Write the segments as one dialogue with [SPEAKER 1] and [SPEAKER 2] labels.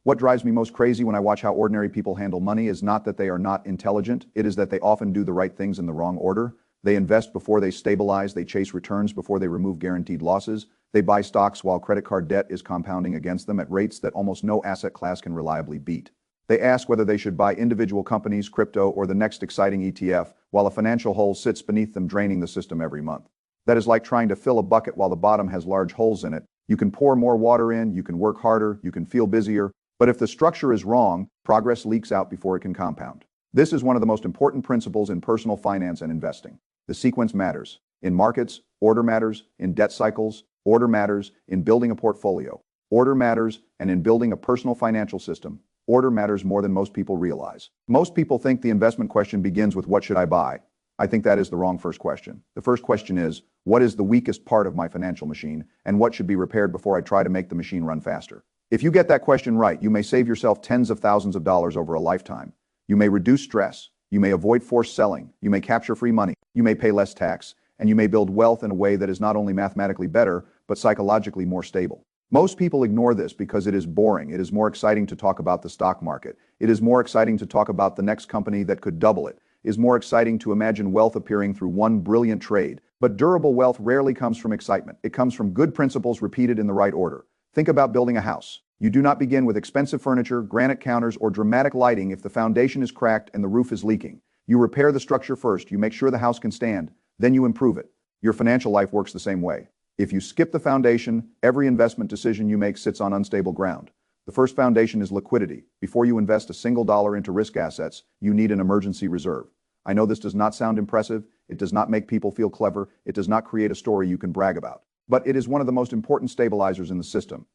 [SPEAKER 1] What drives me most crazy when I watch how ordinary people handle money is not that they are not intelligent, it is that they often do the right things in the wrong order. They invest before they stabilize, they chase returns before they remove guaranteed losses, they buy stocks while credit card debt is compounding against them at rates that almost no asset class can reliably beat. They ask whether they should buy individual companies, crypto, or the next exciting ETF, while a financial hole sits beneath them, draining the system every month. That is like trying to fill a bucket while the bottom has large holes in it. You can pour more water in, you can work harder, you can feel busier, but if the structure is wrong, progress leaks out before it can compound. This is one of the most important principles in personal finance and investing. The sequence matters. In markets, order matters. In debt cycles, order matters. In building a portfolio, order matters. And in building a personal financial system, order matters more than most people realize. Most people think the investment question begins with what should I buy? I think that is the wrong first question. The first question is, what is the weakest part of my financial machine, and what should be repaired before I try to make the machine run faster? If you get that question right, you may save yourself tens of thousands of dollars over a lifetime. You may reduce stress. You may avoid forced selling. You may capture free money. You may pay less tax. And you may build wealth in a way that is not only mathematically better, but psychologically more stable. Most people ignore this because it is boring. It is more exciting to talk about the stock market. It is more exciting to talk about the next company that could double it. It is more exciting to imagine wealth appearing through one brilliant trade. But durable wealth rarely comes from excitement. It comes from good principles repeated in the right order. Think about building a house. You do not begin with expensive furniture, granite counters, or dramatic lighting if the foundation is cracked and the roof is leaking. You repair the structure first. You make sure the house can stand. Then you improve it. Your financial life works the same way. If you skip the foundation, every investment decision you make sits on unstable ground. The first foundation is liquidity. Before you invest a single dollar into risk assets, you need an emergency reserve. I know this does not sound impressive. It does not make people feel clever. It does not create a story you can brag about. But it is one of the most important stabilizers in the system.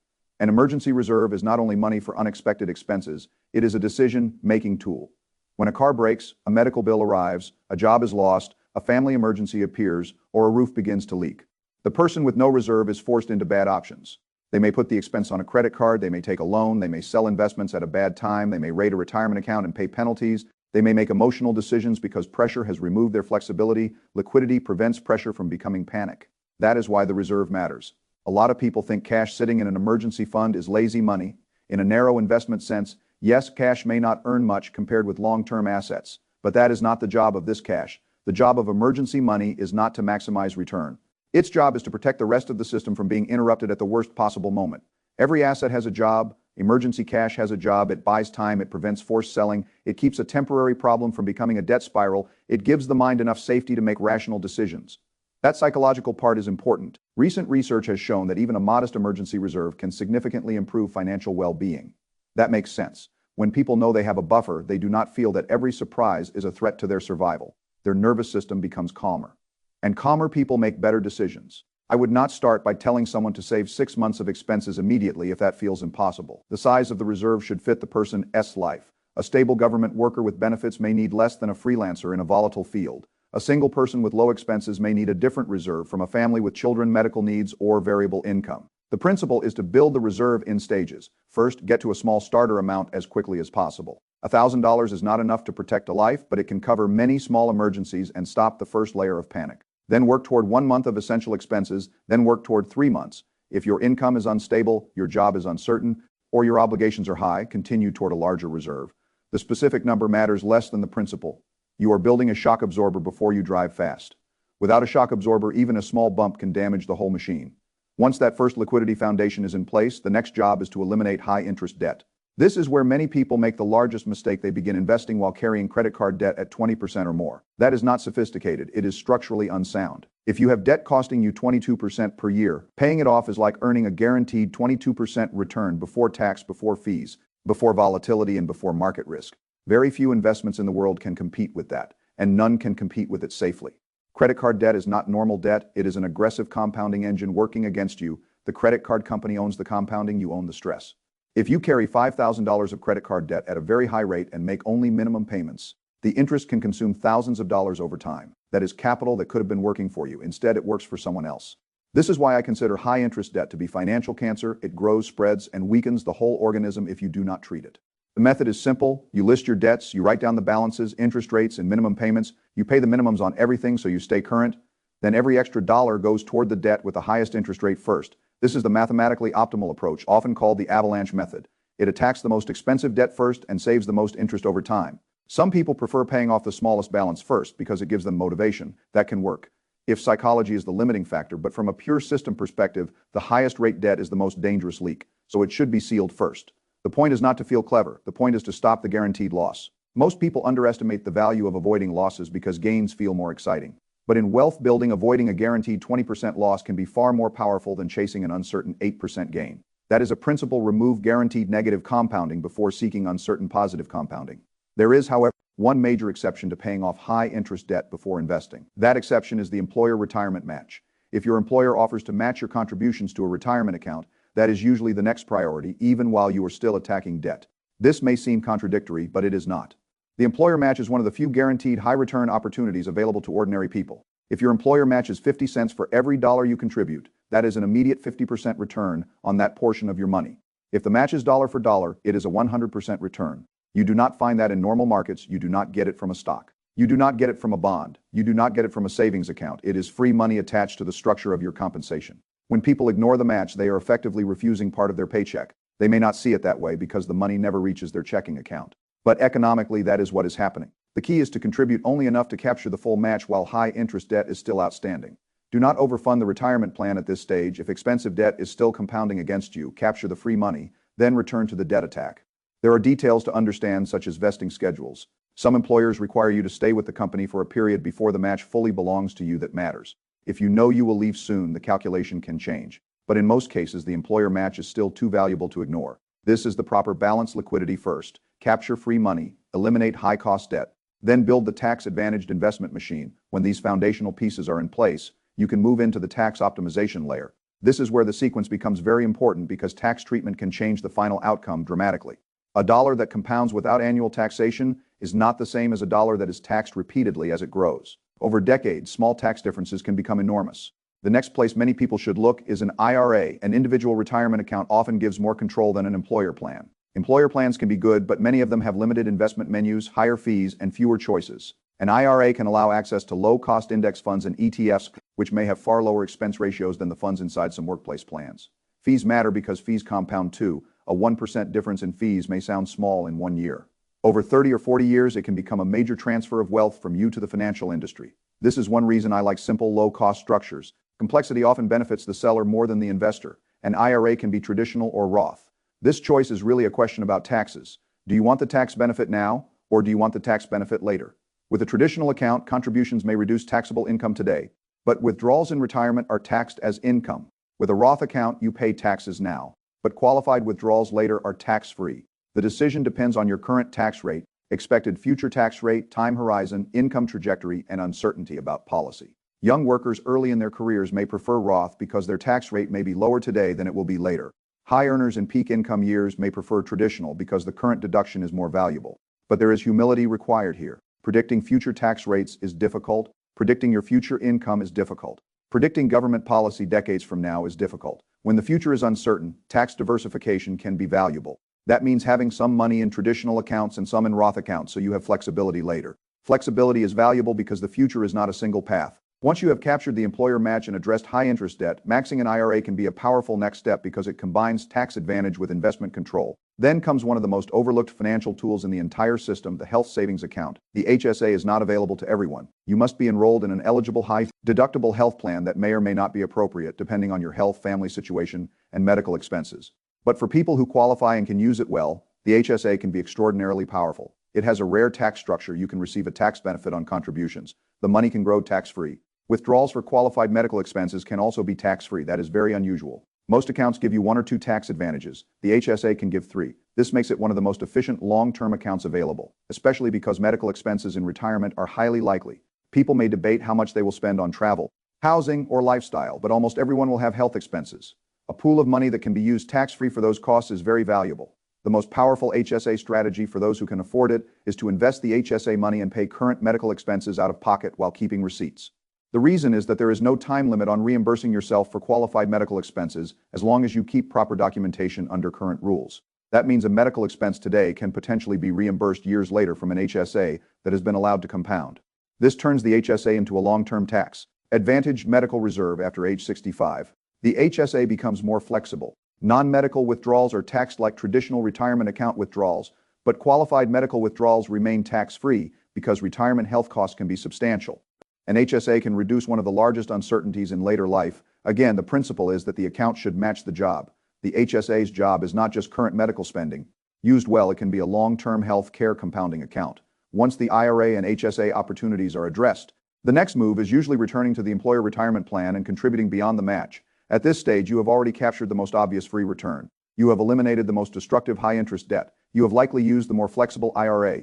[SPEAKER 1] An emergency reserve is not only money for unexpected expenses, it is a decision-making tool. When a car breaks, a medical bill arrives, a job is lost, a family emergency appears, or a roof begins to leak. The person with no reserve is forced into bad options. They may put the expense on a credit card, they may take a loan, they may sell investments at a bad time, they may raid a retirement account and pay penalties, they may make emotional decisions because pressure has removed their flexibility. Liquidity prevents pressure from becoming panic. That is why the reserve matters. A lot of people think cash sitting in an emergency fund is lazy money. In a narrow investment sense, yes, cash may not earn much compared with long-term assets, but that is not the job of this cash. The job of emergency money is not to maximize return. Its job is to protect the rest of the system from being interrupted at the worst possible moment. Every asset has a job. Emergency cash has a job. It buys time. It prevents forced selling. It keeps a temporary problem from becoming a debt spiral. It gives the mind enough safety to make rational decisions. That psychological part is important. Recent research has shown that even a modest emergency reserve can significantly improve financial well-being. That makes sense. When people know they have a buffer, they do not feel that every surprise is a threat to their survival. Their nervous system becomes calmer. And calmer people make better decisions. I would not start by telling someone to save 6 months of expenses immediately if that feels impossible. The size of the reserve should fit the person's life. A stable government worker with benefits may need less than a freelancer in a volatile field. A single person with low expenses may need a different reserve from a family with children, medical needs, or variable income. The principle is to build the reserve in stages. First, get to a small starter amount as quickly as possible. $1,000 is not enough to protect a life, but it can cover many small emergencies and stop the first layer of panic. Then work toward 1 month of essential expenses, then work toward 3 months. If your income is unstable, your job is uncertain, or your obligations are high, continue toward a larger reserve. The specific number matters less than the principle. You are building a shock absorber before you drive fast. Without a shock absorber, even a small bump can damage the whole machine. Once that first liquidity foundation is in place, the next job is to eliminate high-interest debt. This is where many people make the largest mistake. They begin investing while carrying credit card debt at 20% or more. That is not sophisticated. It is structurally unsound. If you have debt costing you 22% per year, paying it off is like earning a guaranteed 22% return before tax, before fees, before volatility, and before market risk. Very few investments in the world can compete with that, and none can compete with it safely. Credit card debt is not normal debt. It is an aggressive compounding engine working against you. The credit card company owns the compounding, you own the stress. If you carry $5,000 of credit card debt at a very high rate and make only minimum payments, the interest can consume thousands of dollars over time. That is capital that could have been working for you. Instead, it works for someone else. This is why I consider high-interest debt to be financial cancer. It grows, spreads, and weakens the whole organism if you do not treat it. The method is simple. You list your debts, you write down the balances, interest rates, and minimum payments. You pay the minimums on everything so you stay current. Then every extra dollar goes toward the debt with the highest interest rate first. This is the mathematically optimal approach, often called the avalanche method. It attacks the most expensive debt first and saves the most interest over time. Some people prefer paying off the smallest balance first because it gives them motivation. That can work if psychology is the limiting factor, but from a pure system perspective, the highest rate debt is the most dangerous leak, so it should be sealed first. The point is not to feel clever. The point is to stop the guaranteed loss. Most people underestimate the value of avoiding losses because gains feel more exciting. But in wealth building, avoiding a guaranteed 20% loss can be far more powerful than chasing an uncertain 8% gain. That is a principle: remove guaranteed negative compounding before seeking uncertain positive compounding. There is, however, one major exception to paying off high-interest debt before investing. That exception is the employer retirement match. If your employer offers to match your contributions to a retirement account, that is usually the next priority, even while you are still attacking debt. This may seem contradictory, but it is not. The employer match is one of the few guaranteed high-return opportunities available to ordinary people. If your employer matches 50 cents for every dollar you contribute, that is an immediate 50% return on that portion of your money. If the match is dollar for dollar, it is a 100% return. You do not find that in normal markets. You do not get it from a stock. You do not get it from a bond. You do not get it from a savings account. It is free money attached to the structure of your compensation. When people ignore the match, they are effectively refusing part of their paycheck. They may not see it that way because the money never reaches their checking account. But economically, that is what is happening. The key is to contribute only enough to capture the full match while high-interest debt is still outstanding. Do not overfund the retirement plan at this stage. If expensive debt is still compounding against you, capture the free money, then return to the debt attack. There are details to understand, such as vesting schedules. Some employers require you to stay with the company for a period before the match fully belongs to you. That matters. If you know you will leave soon, the calculation can change. But in most cases, the employer match is still too valuable to ignore. This is the proper balance: liquidity first, capture free money, eliminate high-cost debt, then build the tax-advantaged investment machine. When these foundational pieces are in place, you can move into the tax optimization layer. This is where the sequence becomes very important because tax treatment can change the final outcome dramatically. A dollar that compounds without annual taxation is not the same as a dollar that is taxed repeatedly as it grows. Over decades, small tax differences can become enormous. The next place many people should look is an IRA. An individual retirement account often gives more control than an employer plan. Employer plans can be good, but many of them have limited investment menus, higher fees, and fewer choices. An IRA can allow access to low-cost index funds and ETFs, which may have far lower expense ratios than the funds inside some workplace plans. Fees matter because fees compound too. A 1% difference in fees may sound small in 1 year. Over 30 or 40 years, it can become a major transfer of wealth from you to the financial industry. This is one reason I like simple, low-cost structures. Complexity often benefits the seller more than the investor. An IRA can be traditional or Roth. This choice is really a question about taxes. Do you want the tax benefit now, or do you want the tax benefit later? With a traditional account, contributions may reduce taxable income today, but withdrawals in retirement are taxed as income. With a Roth account, you pay taxes now, but qualified withdrawals later are tax-free. The decision depends on your current tax rate, expected future tax rate, time horizon, income trajectory, and uncertainty about policy. Young workers early in their careers may prefer Roth because their tax rate may be lower today than it will be later. High earners in peak income years may prefer traditional because the current deduction is more valuable. But there is humility required here. Predicting future tax rates is difficult. Predicting your future income is difficult. Predicting government policy decades from now is difficult. When the future is uncertain, tax diversification can be valuable. That means having some money in traditional accounts and some in Roth accounts so you have flexibility later. Flexibility is valuable because the future is not a single path. Once you have captured the employer match and addressed high-interest debt, maxing an IRA can be a powerful next step because it combines tax advantage with investment control. Then comes one of the most overlooked financial tools in the entire system, the health savings account. The HSA is not available to everyone. You must be enrolled in an eligible high-deductible health plan that may or may not be appropriate depending on your health, family situation, and medical expenses. But for people who qualify and can use it well, the HSA can be extraordinarily powerful. It has a rare tax structure. You can receive a tax benefit on contributions. The money can grow tax-free. Withdrawals for qualified medical expenses can also be tax-free. That is very unusual. Most accounts give you 1 or 2 tax advantages. The HSA can give 3. This makes it one of the most efficient long-term accounts available, especially because medical expenses in retirement are highly likely. People may debate how much they will spend on travel, housing, or lifestyle, but almost everyone will have health expenses. A pool of money that can be used tax-free for those costs is very valuable. The most powerful HSA strategy for those who can afford it is to invest the HSA money and pay current medical expenses out of pocket while keeping receipts. The reason is that there is no time limit on reimbursing yourself for qualified medical expenses as long as you keep proper documentation under current rules. That means a medical expense today can potentially be reimbursed years later from an HSA that has been allowed to compound. This turns the HSA into a long-term tax advantaged medical reserve after age 65. The HSA becomes more flexible. Non-medical withdrawals are taxed like traditional retirement account withdrawals, but qualified medical withdrawals remain tax-free because retirement health costs can be substantial. An HSA can reduce one of the largest uncertainties in later life. Again, the principle is that the account should match the job. The HSA's job is not just current medical spending. Used well, it can be a long-term health care compounding account. Once the IRA and HSA opportunities are addressed, the next move is usually returning to the employer retirement plan and contributing beyond the match. At this stage, you have already captured the most obvious free return. You have eliminated the most destructive high-interest debt. You have likely used the more flexible IRA.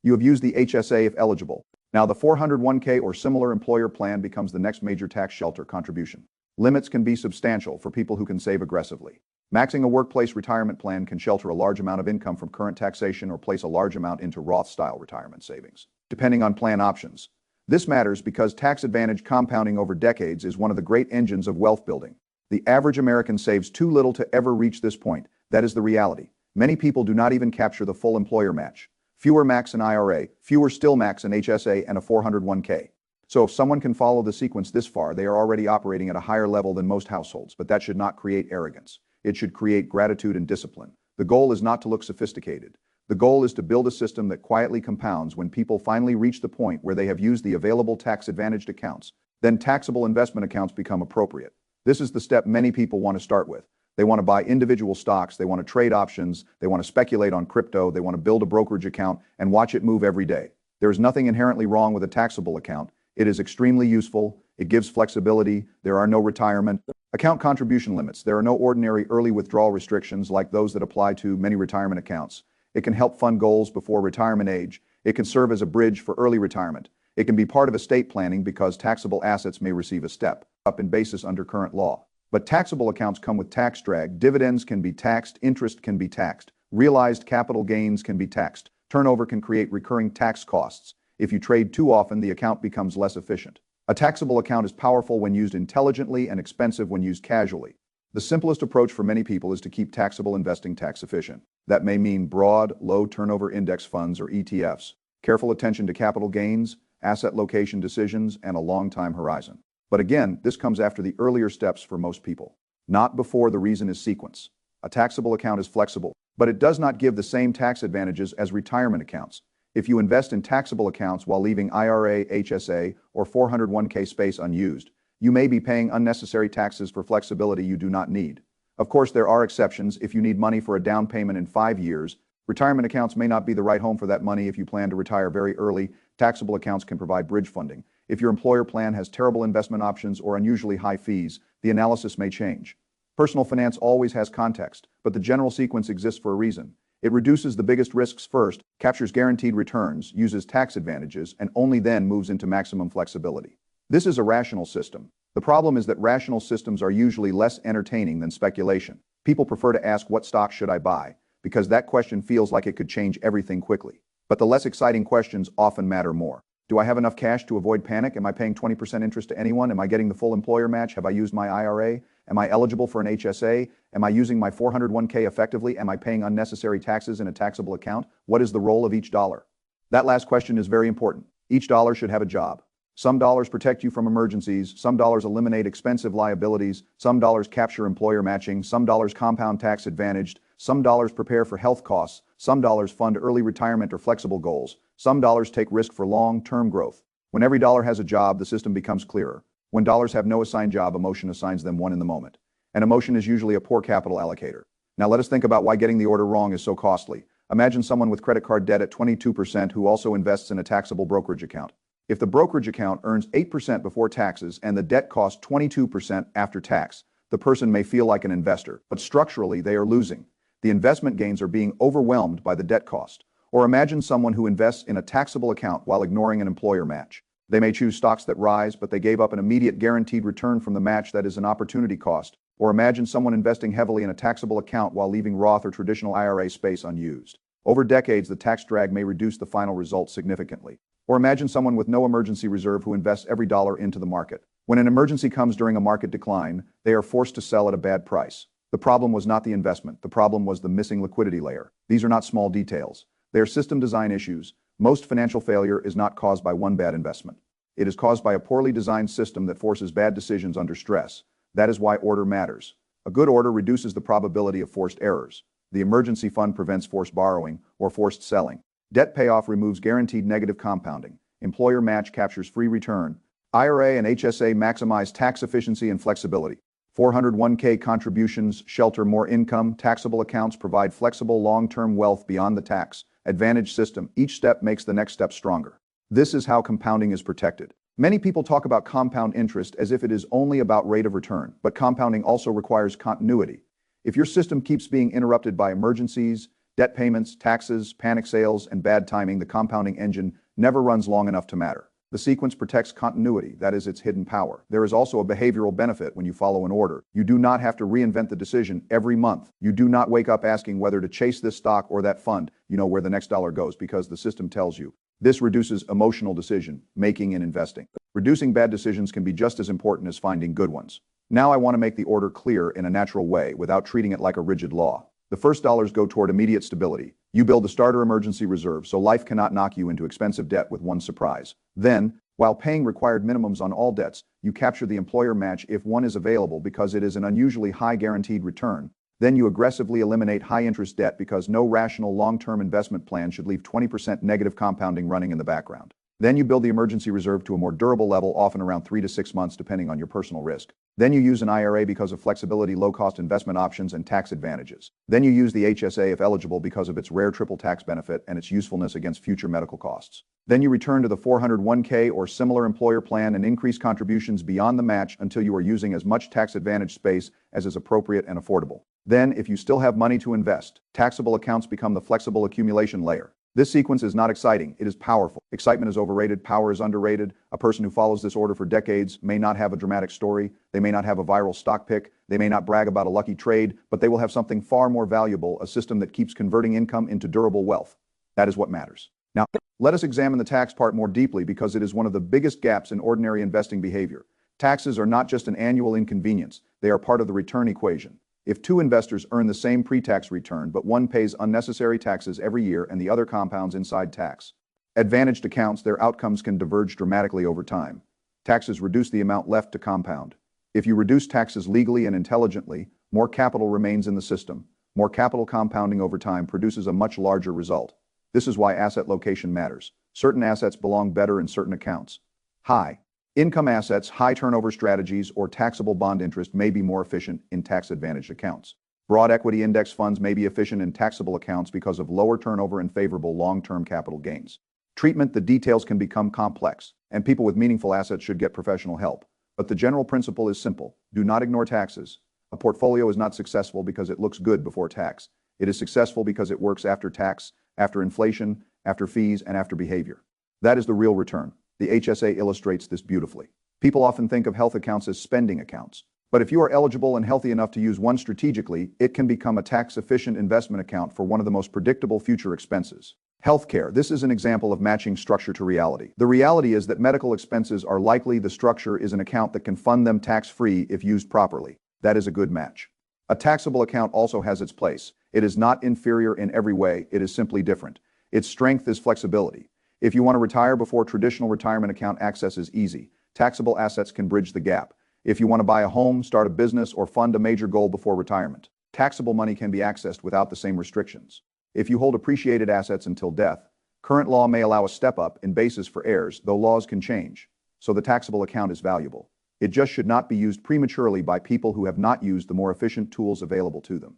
[SPEAKER 1] You have used the HSA if eligible. Now the 401k or similar employer plan becomes the next major tax shelter contribution. Limits can be substantial for people who can save aggressively. Maxing a workplace retirement plan can shelter a large amount of income from current taxation or place a large amount into Roth-style retirement savings, depending on plan options. This matters because tax advantage compounding over decades is one of the great engines of wealth building. The average American saves too little to ever reach this point. That is the reality. Many people do not even capture the full employer match. Fewer max an IRA, fewer still max an HSA and a 401k. So if someone can follow the sequence this far, they are already operating at a higher level than most households, but that should not create arrogance. It should create gratitude and discipline. The goal is not to look sophisticated. The goal is to build a system that quietly compounds. When people finally reach the point where they have used the available tax-advantaged accounts, then taxable investment accounts become appropriate. This is the step many people want to start with. They want to buy individual stocks, they want to trade options, they want to speculate on crypto, they want to build a brokerage account and watch it move every day. There is nothing inherently wrong with a taxable account. It is extremely useful. It gives flexibility. There are no retirement account contribution limits. There are no ordinary early withdrawal restrictions like those that apply to many retirement accounts. It can help fund goals before retirement age. It can serve as a bridge for early retirement. It can be part of estate planning because taxable assets may receive a step up in basis under current law. But taxable accounts come with tax drag. Dividends can be taxed, interest can be taxed, realized capital gains can be taxed, turnover can create recurring tax costs. If you trade too often, the account becomes less efficient. A taxable account is powerful when used intelligently and expensive when used casually. The simplest approach for many people is to keep taxable investing tax efficient. That may mean broad, low turnover index funds or ETFs, careful attention to capital gains, asset location decisions, and a long time horizon. But again, this comes after the earlier steps for most people, not before. The reason is sequence. A taxable account is flexible, but it does not give the same tax advantages as retirement accounts. If you invest in taxable accounts while leaving IRA, HSA, or 401k space unused, you may be paying unnecessary taxes for flexibility you do not need. Of course, there are exceptions. If you need money for a down payment in 5 years, retirement accounts may not be the right home for that money. If you plan to retire very early, taxable accounts can provide bridge funding. If your employer plan has terrible investment options or unusually high fees, the analysis may change. Personal finance always has context, but the general sequence exists for a reason. It reduces the biggest risks first, captures guaranteed returns, uses tax advantages, and only then moves into maximum flexibility. This is a rational system. The problem is that rational systems are usually less entertaining than speculation. People prefer to ask, what stock should I buy? Because that question feels like it could change everything quickly. But the less exciting questions often matter more. Do I have enough cash to avoid panic? Am I paying 20% interest to anyone? Am I getting the full employer match? Have I used my IRA? Am I eligible for an HSA? Am I using my 401k effectively? Am I paying unnecessary taxes in a taxable account? What is the role of each dollar? That last question is very important. Each dollar should have a job. Some dollars protect you from emergencies. Some dollars eliminate expensive liabilities. Some dollars capture employer matching. Some dollars compound tax advantaged. Some dollars prepare for health costs. Some dollars fund early retirement or flexible goals. Some dollars take risk for long-term growth. When every dollar has a job, the system becomes clearer. When dollars have no assigned job, emotion assigns them one in the moment. And emotion is usually a poor capital allocator. Now let us think about why getting the order wrong is so costly. Imagine someone with credit card debt at 22% who also invests in a taxable brokerage account. If the brokerage account earns 8% before taxes and the debt costs 22% after tax, the person may feel like an investor, but structurally they are losing. The investment gains are being overwhelmed by the debt cost. Or imagine someone who invests in a taxable account while ignoring an employer match. They may choose stocks that rise, but they gave up an immediate guaranteed return from the match that is an opportunity cost. Or imagine someone investing heavily in a taxable account while leaving Roth or traditional IRA space unused. Over decades, the tax drag may reduce the final result significantly. Or imagine someone with no emergency reserve who invests every dollar into the market. When an emergency comes during a market decline, they are forced to sell at a bad price. The problem was not the investment. The problem was the missing liquidity layer. These are not small details. They are system design issues. Most financial failure is not caused by one bad investment. It is caused by a poorly designed system that forces bad decisions under stress. That is why order matters. A good order reduces the probability of forced errors. The emergency fund prevents forced borrowing or forced selling. Debt payoff removes guaranteed negative compounding. Employer match captures free return. IRA and HSA maximize tax efficiency and flexibility. 401k contributions shelter more income. Taxable accounts provide flexible long-term wealth beyond the tax advantage system. Each step makes the next step stronger. This is how compounding is protected. Many people talk about compound interest as if it is only about rate of return, but compounding also requires continuity. If your system keeps being interrupted by emergencies, debt payments, taxes, panic sales, and bad timing, the compounding engine never runs long enough to matter. The sequence protects continuity, that is its hidden power. There is also a behavioral benefit when you follow an order. You do not have to reinvent the decision every month. You do not wake up asking whether to chase this stock or that fund, you know where the next dollar goes, because the system tells you. This reduces emotional decision making and investing. Reducing bad decisions can be just as important as finding good ones. Now I want to make the order clear in a natural way without treating it like a rigid law. The first dollars go toward immediate stability. You build a starter emergency reserve so life cannot knock you into expensive debt with one surprise. Then, while paying required minimums on all debts, you capture the employer match if one is available because it is an unusually high guaranteed return. Then you aggressively eliminate high-interest debt because no rational long-term investment plan should leave 20% negative compounding running in the background. Then you build the emergency reserve to a more durable level, often around 3 to 6 months depending on your personal risk. Then you use an IRA because of flexibility, low-cost investment options, and tax advantages. Then you use the HSA if eligible because of its rare triple tax benefit and its usefulness against future medical costs. Then you return to the 401k or similar employer plan and increase contributions beyond the match until you are using as much tax advantage space as is appropriate and affordable. Then, if you still have money to invest, taxable accounts become the flexible accumulation layer. This sequence is not exciting, it is powerful. Excitement is overrated, power is underrated. A person who follows this order for decades may not have a dramatic story, they may not have a viral stock pick, they may not brag about a lucky trade, but they will have something far more valuable, a system that keeps converting income into durable wealth. That is what matters. Now, let us examine the tax part more deeply because it is one of the biggest gaps in ordinary investing behavior. Taxes are not just an annual inconvenience, they are part of the return equation. If two investors earn the same pre-tax return, but one pays unnecessary taxes every year and the other compounds inside tax advantaged accounts, their outcomes can diverge dramatically over time. Taxes reduce the amount left to compound. If you reduce taxes legally and intelligently, more capital remains in the system. More capital compounding over time produces a much larger result. This is why asset location matters. Certain assets belong better in certain accounts. High income assets, high turnover strategies, or taxable bond interest may be more efficient in tax-advantaged accounts. Broad equity index funds may be efficient in taxable accounts because of lower turnover and favorable long-term capital gains. Treatment: the details can become complex, and people with meaningful assets should get professional help. But the general principle is simple. Do not ignore taxes. A portfolio is not successful because it looks good before tax. It is successful because it works after tax, after inflation, after fees, and after behavior. That is the real return. The HSA illustrates this beautifully. People often think of health accounts as spending accounts. But if you are eligible and healthy enough to use one strategically, it can become a tax-efficient investment account for one of the most predictable future expenses. Healthcare. This is an example of matching structure to reality. The reality is that medical expenses are likely. The structure is an account that can fund them tax-free if used properly. That is a good match. A taxable account also has its place. It is not inferior in every way, it is simply different. Its strength is flexibility. If you want to retire before traditional retirement account access is easy, taxable assets can bridge the gap. If you want to buy a home, start a business, or fund a major goal before retirement, taxable money can be accessed without the same restrictions. If you hold appreciated assets until death, current law may allow a step up in basis for heirs, though laws can change. So the taxable account is valuable. It just should not be used prematurely by people who have not used the more efficient tools available to them.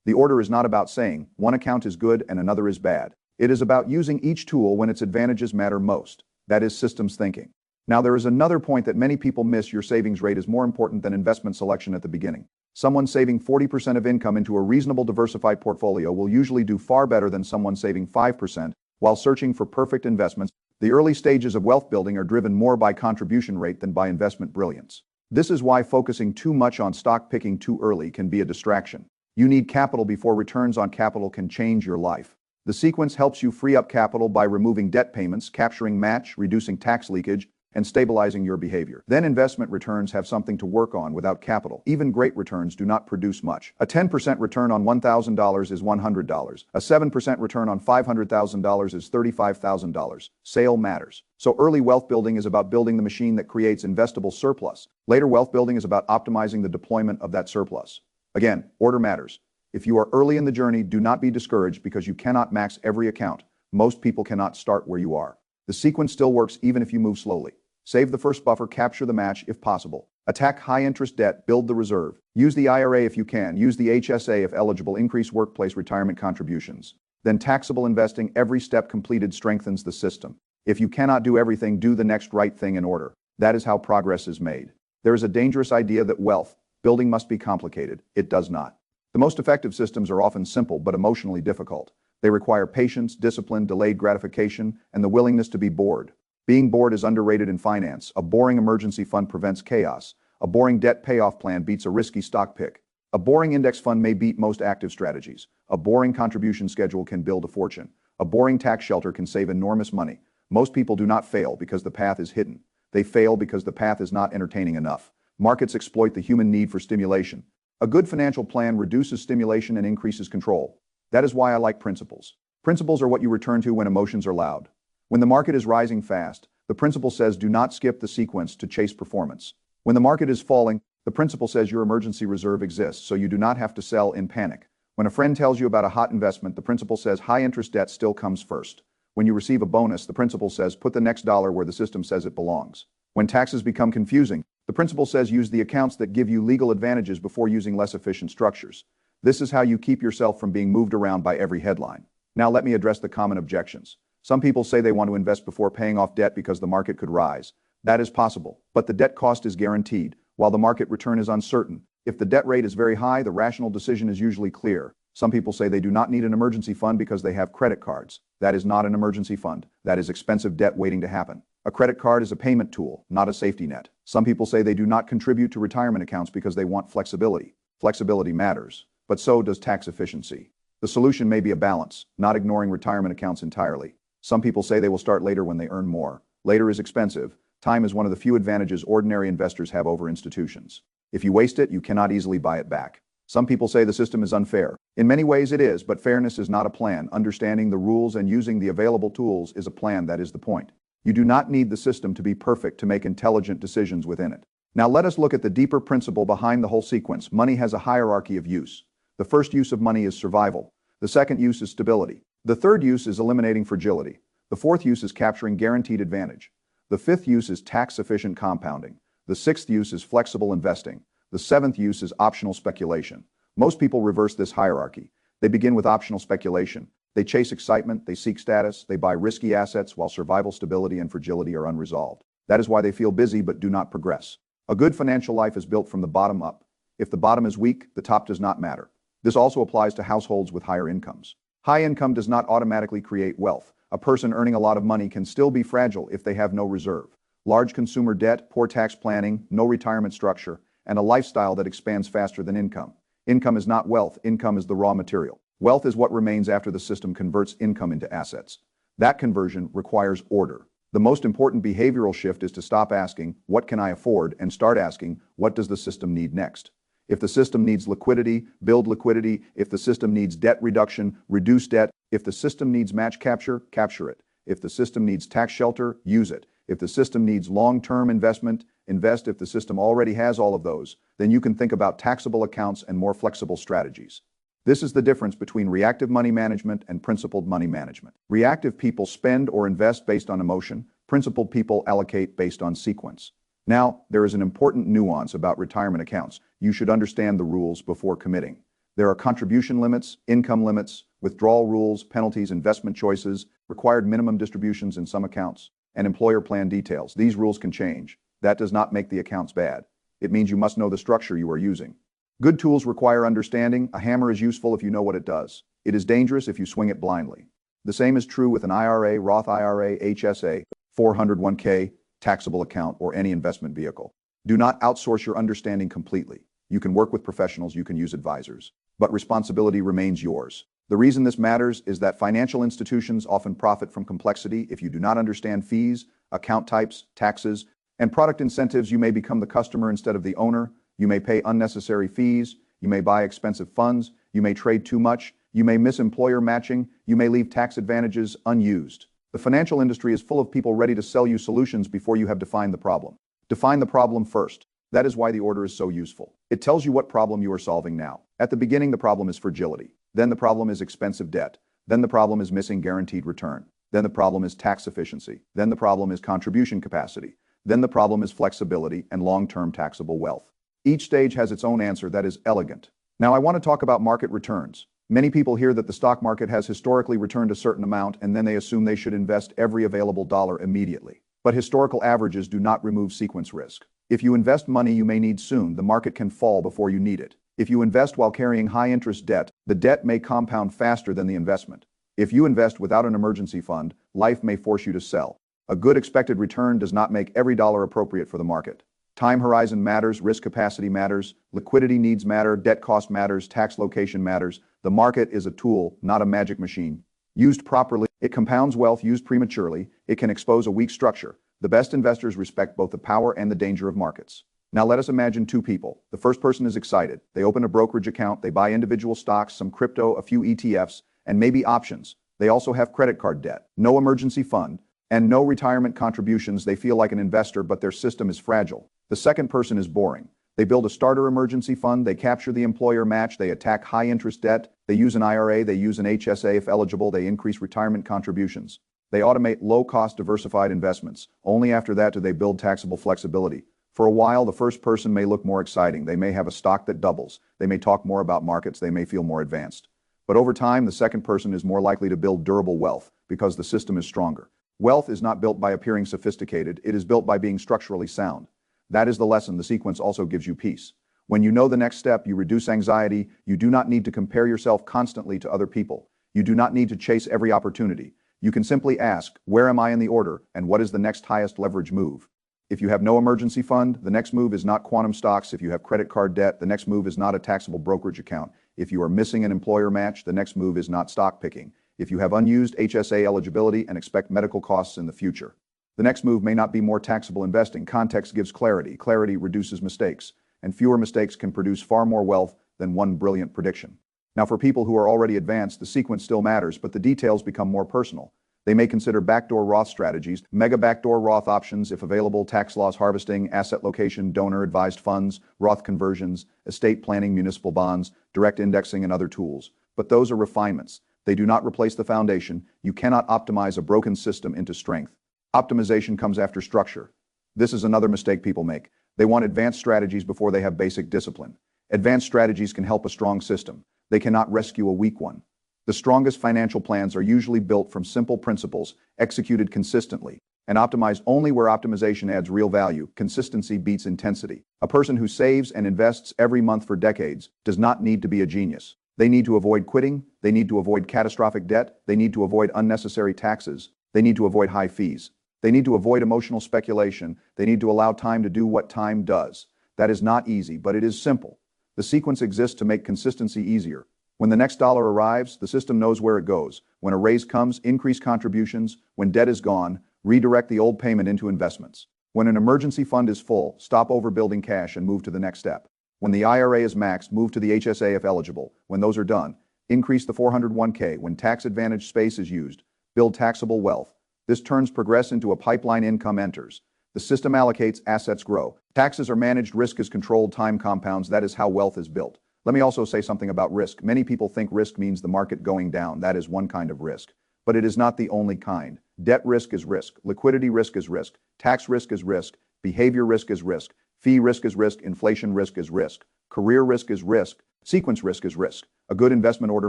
[SPEAKER 1] The order is not about saying one account is good and another is bad. It is about using each tool when its advantages matter most. That is systems thinking. Now, there is another point that many people miss. Your savings rate is more important than investment selection at the beginning. Someone saving 40% of income into a reasonable diversified portfolio will usually do far better than someone saving 5% while searching for perfect investments. The early stages of wealth building are driven more by contribution rate than by investment brilliance. This is why focusing too much on stock picking too early can be a distraction. You need capital before returns on capital can change your life. The sequence helps you free up capital by removing debt payments, capturing match, reducing tax leakage, and stabilizing your behavior. Then investment returns have something to work on without capital. Even great returns do not produce much. A 10% return on $1,000 is $100. A 7% return on $500,000 is $35,000. Sale matters. So early wealth building is about building the machine that creates investable surplus. Later wealth building is about optimizing the deployment of that surplus. Again, order matters. If you are early in the journey, do not be discouraged because you cannot max every account. Most people cannot start where you are. The sequence still works even if you move slowly. Save the first buffer, capture the match if possible. Attack high-interest debt, build the reserve. Use the IRA if you can. Use the HSA if eligible. Increase workplace retirement contributions. Then taxable investing, every step completed strengthens the system. If you cannot do everything, do the next right thing in order. That is how progress is made. There is a dangerous idea that wealth building must be complicated. It does not. The most effective systems are often simple but emotionally difficult. They require patience, discipline, delayed gratification, and the willingness to be bored. Being bored is underrated in finance. A boring emergency fund prevents chaos. A boring debt payoff plan beats a risky stock pick. A boring index fund may beat most active strategies. A boring contribution schedule can build a fortune. A boring tax shelter can save enormous money. Most people do not fail because the path is hidden. They fail because the path is not entertaining enough. Markets exploit the human need for stimulation. A good financial plan reduces stimulation and increases control. That is why I like principles. Principles are what you return to when emotions are loud. When the market is rising fast, the principle says do not skip the sequence to chase performance. When the market is falling, the principle says your emergency reserve exists, so you do not have to sell in panic. When a friend tells you about a hot investment, the principle says high interest debt still comes first. When you receive a bonus, the principle says put the next dollar where the system says it belongs. When taxes become confusing, the principle says use the accounts that give you legal advantages before using less efficient structures. This is how you keep yourself from being moved around by every headline. Now let me address the common objections. Some people say they want to invest before paying off debt because the market could rise. That is possible, but the debt cost is guaranteed, while the market return is uncertain. If the debt rate is very high, the rational decision is usually clear. Some people say they do not need an emergency fund because they have credit cards. That is not an emergency fund. That is expensive debt waiting to happen. A credit card is a payment tool, not a safety net. Some people say they do not contribute to retirement accounts because they want flexibility. Flexibility matters, but so does tax efficiency. The solution may be a balance, not ignoring retirement accounts entirely. Some people say they will start later when they earn more. Later is expensive. Time is one of the few advantages ordinary investors have over institutions. If you waste it, you cannot easily buy it back. Some people say the system is unfair. In many ways it is, but fairness is not a plan. Understanding the rules and using the available tools is a plan. That is the point. You do not need the system to be perfect to make intelligent decisions within it. Now let us look at the deeper principle behind the whole sequence. Money has a hierarchy of use. The first use of money is survival. The second use is stability. The third use is eliminating fragility. The fourth use is capturing guaranteed advantage. The fifth use is tax-efficient compounding. The sixth use is flexible investing. The seventh use is optional speculation. Most people reverse this hierarchy. They begin with optional speculation. They chase excitement, they seek status, they buy risky assets while survival, stability, and fragility are unresolved. That is why they feel busy but do not progress. A good financial life is built from the bottom up. If the bottom is weak, the top does not matter. This also applies to households with higher incomes. High income does not automatically create wealth. A person earning a lot of money can still be fragile if they have no reserve. Large consumer debt, poor tax planning, no retirement structure, and a lifestyle that expands faster than income. Income is not wealth, income is the raw material. Wealth is what remains after the system converts income into assets. That conversion requires order. The most important behavioral shift is to stop asking, what can I afford, and start asking, what does the system need next? If the system needs liquidity, build liquidity. If the system needs debt reduction, reduce debt. If the system needs match capture, capture it. If the system needs tax shelter, use it. If the system needs long-term investment, invest. If the system already has all of those, then you can think about taxable accounts and more flexible strategies. This is the difference between reactive money management and principled money management. Reactive people spend or invest based on emotion. Principled people allocate based on sequence. Now, there is an important nuance about retirement accounts. You should understand the rules before committing. There are contribution limits, income limits, withdrawal rules, penalties, investment choices, required minimum distributions in some accounts, and employer plan details. These rules can change. That does not make the accounts bad. It means you must know the structure you are using. Good tools require understanding. A hammer is useful if you know what it does. It is dangerous if you swing it blindly. The same is true with an IRA, Roth IRA, HSA, 401k, taxable account, or any investment vehicle. Do not outsource your understanding completely. You can work with professionals, you can use advisors, but responsibility remains yours. The reason this matters is that financial institutions often profit from complexity. If you do not understand fees, account types, taxes, and product incentives, you may become the customer instead of the owner. You may pay unnecessary fees. You may buy expensive funds. You may trade too much. You may miss employer matching. You may leave tax advantages unused. The financial industry is full of people ready to sell you solutions before you have defined the problem. Define the problem first. That is why the order is so useful. It tells you what problem you are solving now. At the beginning, the problem is fragility. Then the problem is expensive debt. Then the problem is missing guaranteed return. Then the problem is tax efficiency. Then the problem is contribution capacity. Then the problem is flexibility and long-term taxable wealth. Each stage has its own answer that is elegant. Now I want to talk about market returns. Many people hear that the stock market has historically returned a certain amount and then they assume they should invest every available dollar immediately. But historical averages do not remove sequence risk. If you invest money you may need soon, the market can fall before you need it. If you invest while carrying high-interest debt, the debt may compound faster than the investment. If you invest without an emergency fund, life may force you to sell. A good expected return does not make every dollar appropriate for the market. Time horizon matters, risk capacity matters, liquidity needs matter, debt cost matters, tax location matters. The market is a tool, not a magic machine. Used properly, it compounds wealth. Used prematurely, it can expose a weak structure. The best investors respect both the power and the danger of markets. Now let us imagine two people. The first person is excited. They open a brokerage account, they buy individual stocks, some crypto, a few ETFs, and maybe options. They also have credit card debt, no emergency fund, and no retirement contributions. They feel like an investor, but their system is fragile. The second person is boring. They build a starter emergency fund, they capture the employer match, they attack high-interest debt, they use an IRA, they use an HSA if eligible, they increase retirement contributions. They automate low-cost diversified investments. Only after that do they build taxable flexibility. For a while, the first person may look more exciting. They may have a stock that doubles. They may talk more about markets. They may feel more advanced. But over time, the second person is more likely to build durable wealth because the system is stronger. Wealth is not built by appearing sophisticated. It is built by being structurally sound. That is the lesson. The sequence also gives you peace. When you know the next step, you reduce anxiety. You do not need to compare yourself constantly to other people. You do not need to chase every opportunity. You can simply ask, where am I in the order, and what is the next highest leverage move? If you have no emergency fund, the next move is not quantum stocks. If you have credit card debt, the next move is not a taxable brokerage account. If you are missing an employer match, the next move is not stock picking. If you have unused HSA eligibility and expect medical costs in the future, the next move may not be more taxable investing. Context gives clarity. Clarity reduces mistakes, and fewer mistakes can produce far more wealth than one brilliant prediction. Now, for people who are already advanced, the sequence still matters, but the details become more personal. They may consider backdoor Roth strategies, mega backdoor Roth options if available, tax loss harvesting, asset location, donor-advised funds, Roth conversions, estate planning, municipal bonds, direct indexing, and other tools. But those are refinements. They do not replace the foundation. You cannot optimize a broken system into strength. Optimization comes after structure. This is another mistake people make. They want advanced strategies before they have basic discipline. Advanced strategies can help a strong system. They cannot rescue a weak one. The strongest financial plans are usually built from simple principles, executed consistently, and optimized only where optimization adds real value. Consistency beats intensity. A person who saves and invests every month for decades does not need to be a genius. They need to avoid quitting. They need to avoid catastrophic debt. They need to avoid unnecessary taxes. They need to avoid high fees. They need to avoid emotional speculation. They need to allow time to do what time does. That is not easy, but it is simple. The sequence exists to make consistency easier. When the next dollar arrives, the system knows where it goes. When a raise comes, increase contributions. When debt is gone, redirect the old payment into investments. When an emergency fund is full, stop overbuilding cash and move to the next step. When the IRA is maxed, move to the HSA if eligible. When those are done, increase the 401k. When tax advantage space is used, build taxable wealth. This turns progress into a pipeline. Income enters. The system allocates, assets grow. Taxes are managed, risk is controlled, time compounds. That is how wealth is built. Let me also say something about risk. Many people think risk means the market going down. That is one kind of risk, but it is not the only kind. Debt risk is risk. Liquidity risk is risk. Tax risk is risk. Behavior risk is risk. Fee risk is risk. Inflation risk is risk. Career risk is risk. Sequence risk is risk. A good investment order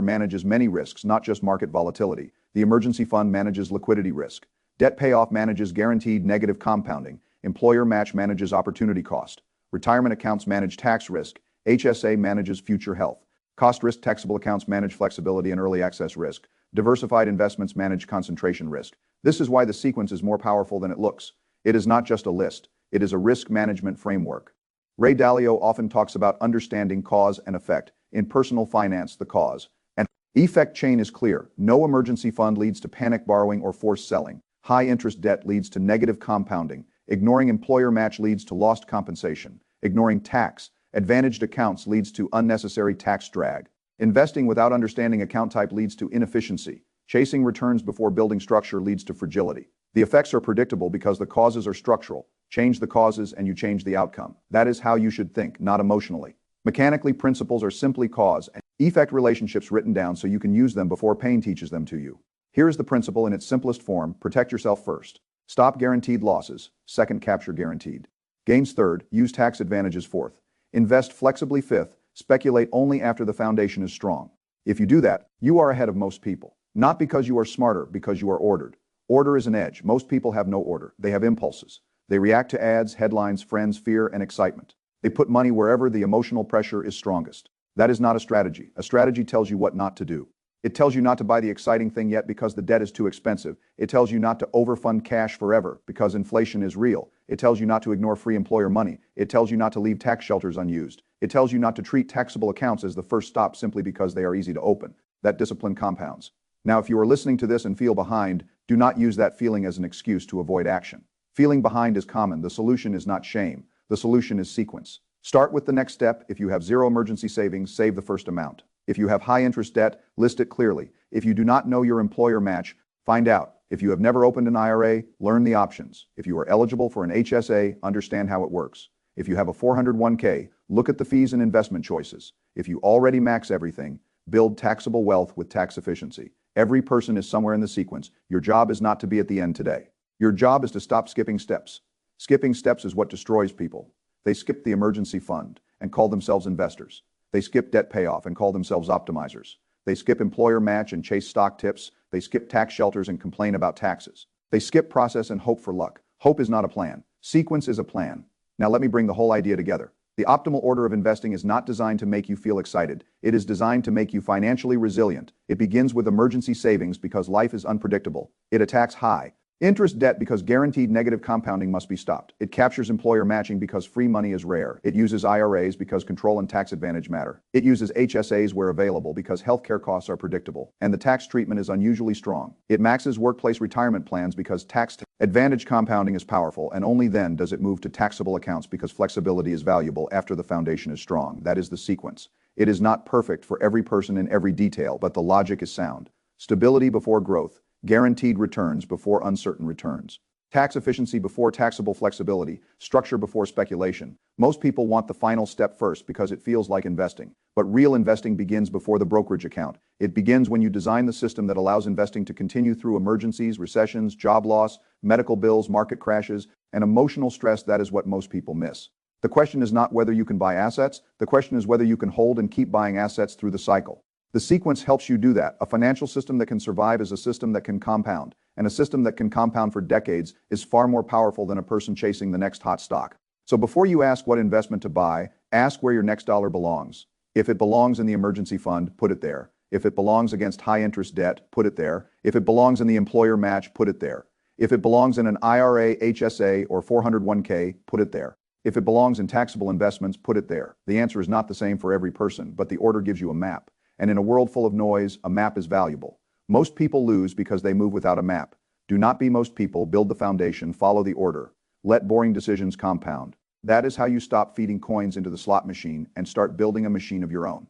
[SPEAKER 1] manages many risks, not just market volatility. The emergency fund manages liquidity risk. Debt payoff manages guaranteed negative compounding. Employer match manages opportunity cost. Retirement accounts manage tax risk. HSA manages future health. Cost risk taxable accounts manage flexibility and early access risk. Diversified investments manage concentration risk. This is why the sequence is more powerful than it looks. It is not just a list. It is a risk management framework. Ray Dalio often talks about understanding cause and effect. In personal finance, the cause and effect chain is clear. No emergency fund leads to panic borrowing or forced selling. High interest debt leads to negative compounding. Ignoring employer match leads to lost compensation. Ignoring tax advantaged accounts leads to unnecessary tax drag. Investing without understanding account type leads to inefficiency. Chasing returns before building structure leads to fragility. The effects are predictable because the causes are structural. Change the causes and you change the outcome. That is how you should think, not emotionally. Mechanically, principles are simply cause and effect relationships written down so you can use them before pain teaches them to you. Here is the principle in its simplest form: protect yourself first. Stop guaranteed losses. Second, capture guaranteed gains. Third, use tax advantages. Fourth, invest flexibly. Fifth, speculate only after the foundation is strong. If you do that, you are ahead of most people. Not because you are smarter, because you are ordered. Order is an edge. Most people have no order. They have impulses. They react to ads, headlines, friends, fear, and excitement. They put money wherever the emotional pressure is strongest. That is not a strategy. A strategy tells you what not to do. It tells you not to buy the exciting thing yet because the debt is too expensive. It tells you not to overfund cash forever because inflation is real. It tells you not to ignore free employer money. It tells you not to leave tax shelters unused. It tells you not to treat taxable accounts as the first stop simply because they are easy to open. That discipline compounds. Now, if you are listening to this and feel behind, do not use that feeling as an excuse to avoid action. Feeling behind is common. The solution is not shame. The solution is sequence. Start with the next step. If you have zero emergency savings, save the first amount. If you have high interest debt, list it clearly. If you do not know your employer match, find out. If you have never opened an IRA, learn the options. If you are eligible for an HSA, understand how it works. If you have a 401k, look at the fees and investment choices. If you already max everything, build taxable wealth with tax efficiency. Every person is somewhere in the sequence. Your job is not to be at the end today. Your job is to stop skipping steps. Skipping steps is what destroys people. They skip the emergency fund and call themselves investors. They skip debt payoff and call themselves optimizers. They skip employer match and chase stock tips. They skip tax shelters and complain about taxes. They skip process and hope for luck. Hope is not a plan. Sequence is a plan. Now let me bring the whole idea together. The optimal order of investing is not designed to make you feel excited. It is designed to make you financially resilient. It begins with emergency savings because life is unpredictable. It attacks high interest debt because guaranteed negative compounding must be stopped. It captures employer matching because free money is rare. It uses IRAs because control and tax advantage matter. It uses HSAs where available because healthcare costs are predictable and the tax treatment is unusually strong. It maxes workplace retirement plans because tax advantage compounding is powerful, and only then does it move to taxable accounts because flexibility is valuable after the foundation is strong. That is the sequence. It is not perfect for every person in every detail, but the logic is sound. Stability before growth. Guaranteed returns before uncertain returns. Tax efficiency before taxable flexibility. Structure before speculation. Most people want the final step first because it feels like investing. But real investing begins before the brokerage account. It begins when you design the system that allows investing to continue through emergencies, recessions, job loss, medical bills, market crashes, and emotional stress. That is what most people miss. The question is not whether you can buy assets. The question is whether you can hold and keep buying assets through the cycle. The sequence helps you do that. A financial system that can survive is a system that can compound, and a system that can compound for decades is far more powerful than a person chasing the next hot stock. So before you ask what investment to buy, ask where your next dollar belongs. If it belongs in the emergency fund, put it there. If it belongs against high interest debt, put it there. If it belongs in the employer match, put it there. If it belongs in an IRA, HSA, or 401k, put it there. If it belongs in taxable investments, put it there. The answer is not the same for every person, but the order gives you a map. And in a world full of noise, a map is valuable. Most people lose because they move without a map. Do not be most people. Build the foundation. Follow the order. Let boring decisions compound. That is how you stop feeding coins into the slot machine and start building a machine of your own.